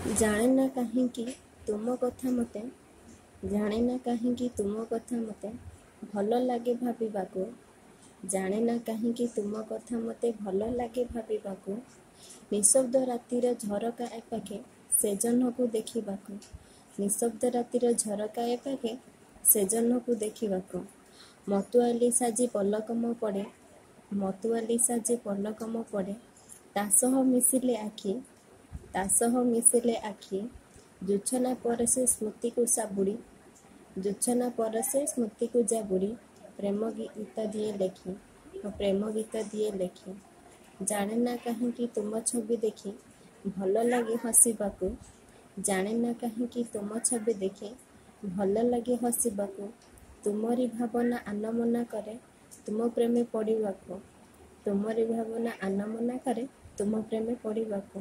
जाने ना कहीं तुम कथा मते जाने ना कहीं तुम कथा मते भल लगे भाविबाकू जाने ना कहीं तुम कथा मते भल लगे भाविबाकू निशब्द रातिर झरका एपाखे से जह्न को देखिबाकू निशब्द रातिर झरका एपाखे से जह्न को देखिबाकू मतुआली साजी पलकम पड़े मतुआली साजी पलकम पड़े तासह मिसिले आखि तासह मिसिले आखि जूछना परसे स्मृति को साबुड़ी जूछना परसे स्मृति को जाबुड़ी प्रेम गीत दिए लेखी प्रेम गीत दिए लेखी जाने ना कहीं तुम छवि देखी भल लगे हसीबाकू जाने ना कहीं तुम छवि देखी भल लगे हसीबाकू तुमरी भावना आनमना करे तुम प्रेमे पड़िबाकू तुमरी भावना आनमना करे तुम प्रेमे पड़िबाकू।